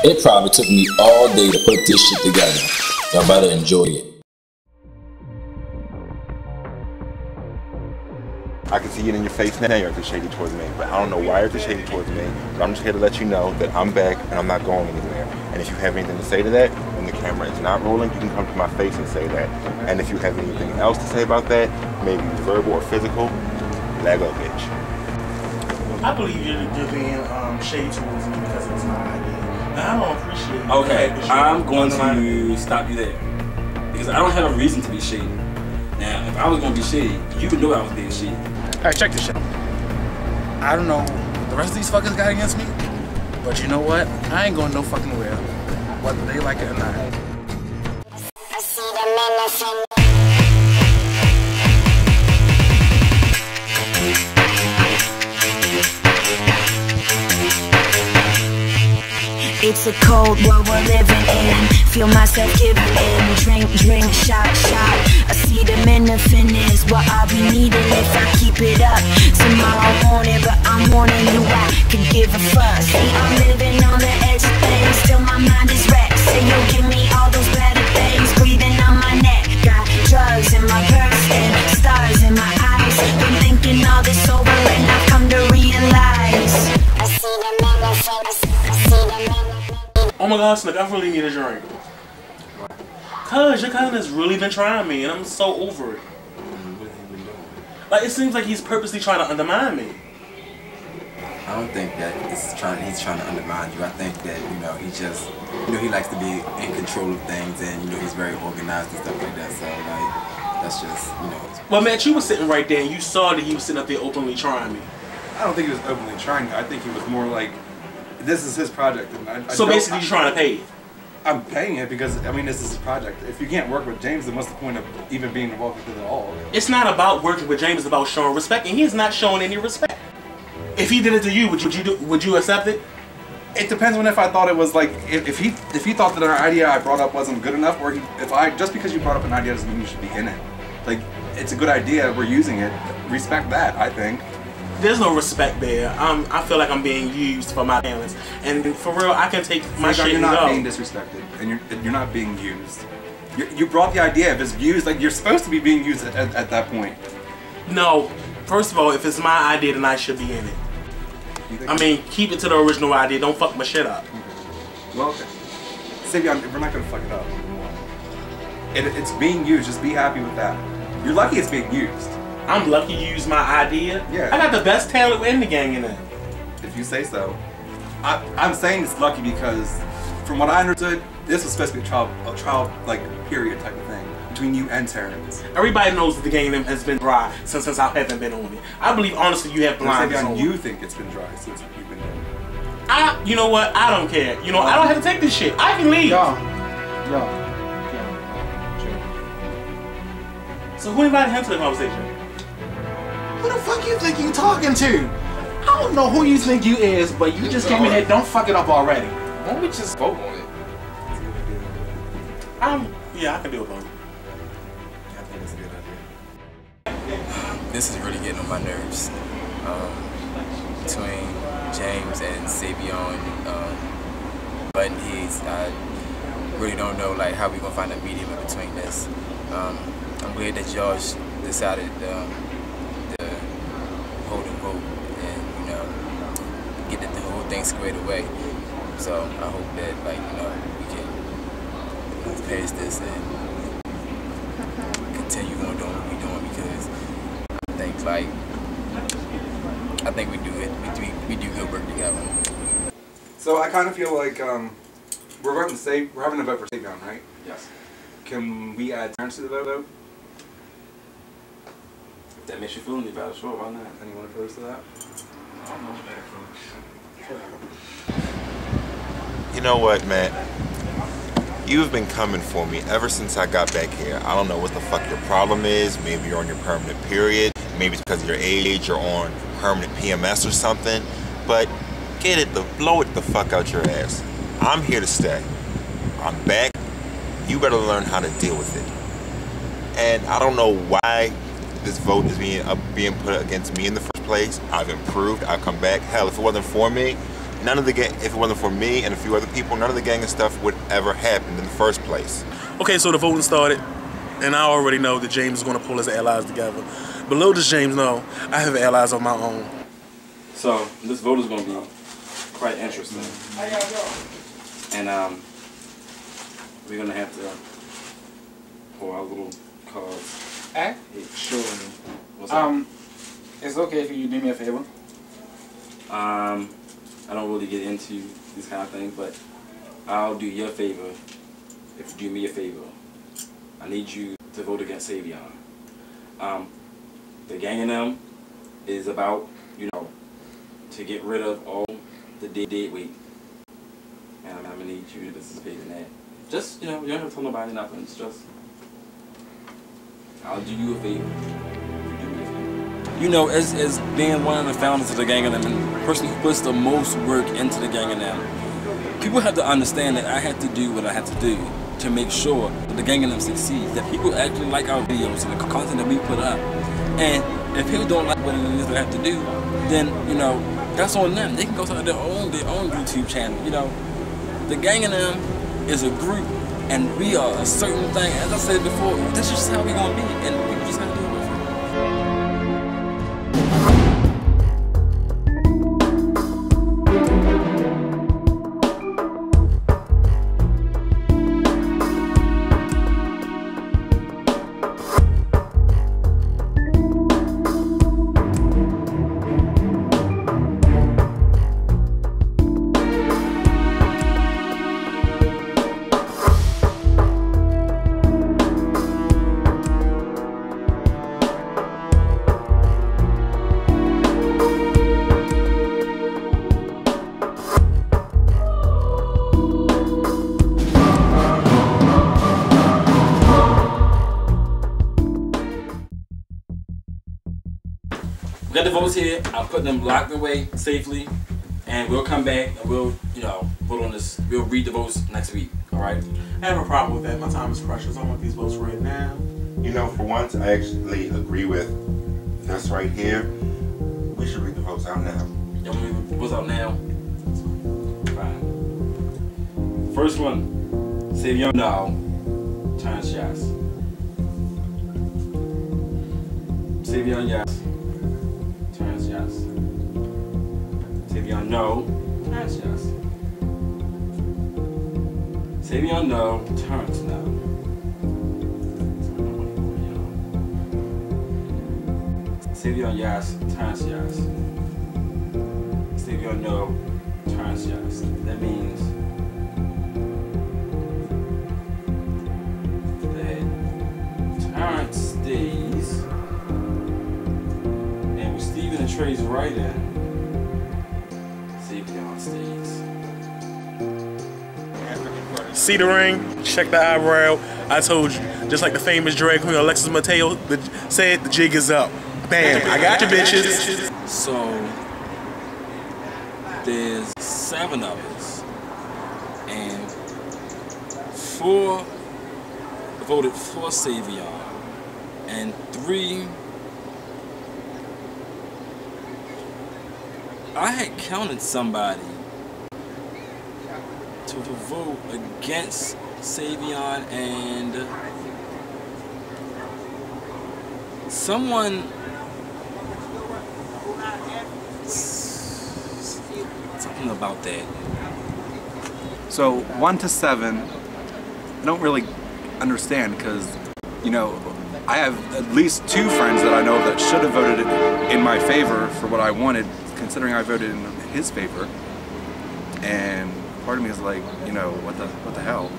It probably took me all day to put this shit together. Y'all better enjoy it. I can see it in your face now, you're acting shady towards me. But I don't know why you're acting shady towards me. But I'm just here to let you know that I'm back and I'm not going anywhere. And if you have anything to say to that, when the camera is not rolling, you can come to my face and say that. And if you have anything else to say about that, maybe verbal or physical, leg up, bitch. I believe you're being shady towards me because it was my idea. And I don't appreciate it. Okay, I'm going to stop you there. Because I don't have a reason to be shady. Now, if I was going to be shady, you would know I was being shady. Alright, check this shit. I don't know what the rest of these fuckers got against me, but you know what? I ain't going no fucking where, whether they like it or not. I see the medicine. It's a cold world we're living in. Feel myself giving in. Drink, drink, shot, shot. I see the benefit is what I'll be needing if I keep it up. Tomorrow morning, but I'm warning you I could give a fuck. See, I'm living on the edge of things. Still my mind is wrecked. Say you'll give me all those better things. Breathing on my neck. Got drugs in my purse and stars in my eyes. Been thinking all this over and I've come to realize I see the benefit. I see the benefit. Oh my God, Snook, I really need a drink. Cause your cousin has really been trying me and I'm so over it. Like, it seems like he's purposely trying to undermine me. I don't think that he's trying to undermine you. I think that, he just, he likes to be in control of things and, he's very organized and stuff like that. So, like, that's just, Well, Matt, you were sitting right there and you saw that he was sitting up there openly trying me. I don't think he was openly trying to. I think he was more like, this is his project. And so basically you're trying to pay it? I'm paying it because, this is his project. If you can't work with James, then what's the point of even being involved with it at all? It's not about working with James, it's about showing respect, and he is not showing any respect. If he did it to you, would you accept it? It depends on if I thought it was like, if he thought that our idea I brought up wasn't good enough, or just because you brought up an idea doesn't mean you should be in it. Like, it's a good idea, we're using it, respect that, I think. There's no respect there. I feel like I'm being used for my talents, and for real, I can take my shit and go. You're not being disrespected, and you're not being used. You brought the idea. If it's used, like, you're supposed to be being used at that point. No, first of all, if it's my idea, then I should be in it. I mean, keep it to the original idea. Don't fuck my shit up. Okay. Well, okay. Savion, we're not gonna fuck it up. It's being used. Just be happy with that. You're lucky it's being used. I'm lucky you used my idea. Yeah. I got the best talent in the gang in it. If you say so. I'm saying it's lucky because, from what I understood, this was supposed to be a trial like period type of thing between you and Terrence. Everybody knows that the game has been dry since I haven't been on it. I believe honestly you have blinders on. You think it's been dry since you've been on it. You know what? I don't care. I don't have to take this shit. I can leave. So who invited him to the conversation? Who the fuck you think you talking to? I don't know who you think you is, but you just came in here. Don't fuck it up already. Why don't we just vote on it? Yeah, I can do a vote. I think it's a good idea. This is really getting on my nerves. Between James and Savion, but I really don't know how we gonna find a medium in between this. I'm glad that y'all decided to hold a vote and get the whole thing squared away. So I hope that we can move past this and continue on doing what we're doing, because I think we do it. We do good work together. So I kind of feel like we're having a vote for Savion, right? Yes. Can we add Terrence to the vote? If that makes you feel any better, sure, why not? Anyone opposed to that? I don't know. You know what, Matt? You've been coming for me ever since I got back here. I don't know what the fuck your problem is. Maybe you're on your permanent period. Maybe it's because of your age. You're on permanent PMS or something. But blow it the fuck out your ass. I'm here to stay. I'm back. You better learn how to deal with it. And I don't know why this vote is being put against me in the first place. I've improved. I've come back. Hell, if it wasn't for me, none of the gang, if it wasn't for me and a few other people, none of the gang stuff would ever happen in the first place. Okay, so the voting started, and I already know that James is going to pull his allies together. But little does James know, I have allies of my own. So this vote is going to be quite interesting, and we're going to have to pull our little cards. Actually, What's up? it's okay if you do me a favor. I don't really get into these kind of things, but I'll do you a favor if you do me a favor. I need you to vote against Savion. The gang and them is about, you know, to get rid of all the dead weight. And I'm gonna need you to participate in that. Just, you know, you don't have to tell nobody nothing. It's just, I'll do you a favor. You know, as being one of the founders of the gang and them, and the person who puts the most work into the gang and them, people have to understand that I have to do what I have to do to make sure that the gang and them succeeds, that people actually like our videos and the content that we put up. And if people don't like what it is they have to do, then, you know, that's on them. They can go start their own YouTube channel. You know, the gang and them is a group, and we are a certain thing. As I said before, that's just how we're gonna be, and people just gotta do it with it. We got the votes here. I'll put them locked away safely, and we'll come back and we'll, you know, vote on this. We'll read the votes next week. All right. I have a problem with that. My time is precious. I want these votes right now. You know, for once, I actually agree with this right here. We should read the votes out now. Y'all want me to read the votes out now? Fine. First one, Savion No, Terrence Yes. Savion Yes. Terrence Yes. Savion No, Terrence Yes. Savion No, Terrence No. Savion Yes, Terrence Yes. Savion No, Terrence Yes. That means that Terrence stays, and with Steven and Trey's writing, Savion stays. See the ring? Check the eyebrow. I told you, just like the famous drag queen Alexis Mateo said, the jig is up. Bam, I got you, bitches. So there's 7 of us, and 4 voted for Savion, and 3. I had counted somebody to vote against Savion, and someone, something about that. So 1 to 7, I don't really understand because, you know, I have at least 2 friends that I know that should have voted in my favor for what I wanted, considering I voted in his favor. And part of me is like, you know, what the hell?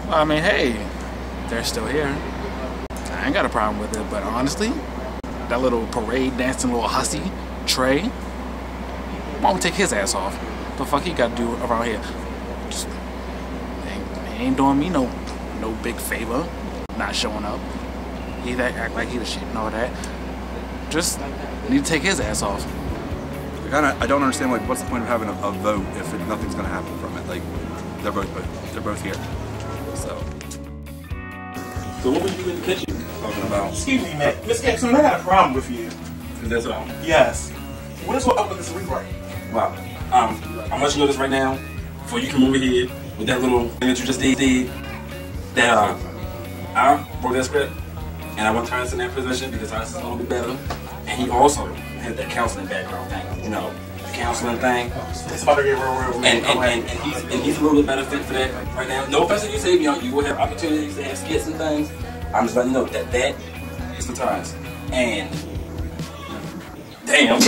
Well, I mean, hey, they're still here. I ain't got a problem with it, but honestly, that little parade dancing little hussy, Trey, why don't we take his ass off? The fuck he got to do around here? Just, he ain't doing me no big favor, not showing up. He act like he the shit and all that. Just need to take his ass off. I don't understand, like, what's the point of having a vote if nothing's gonna happen from it? Like, they're both here. So what were you in the kitchen talking about? Excuse me, man. Miss Jackson, I got a problem with you. That's all. Yes. What is up with this rewrite? Wow. I'm letting you know this right now, before you come over here with that little thing that you just did, that I wrote that script, and I want Terrence in that position because Terrence is a little bit better, and he also had that counseling background thing, you know, the counseling thing. It's about to get real. And he's a little bit better fit for that right now. No offense to you, Savion, you will have opportunities to have skits and things. I'm just letting you know that is for Terrence. And damn.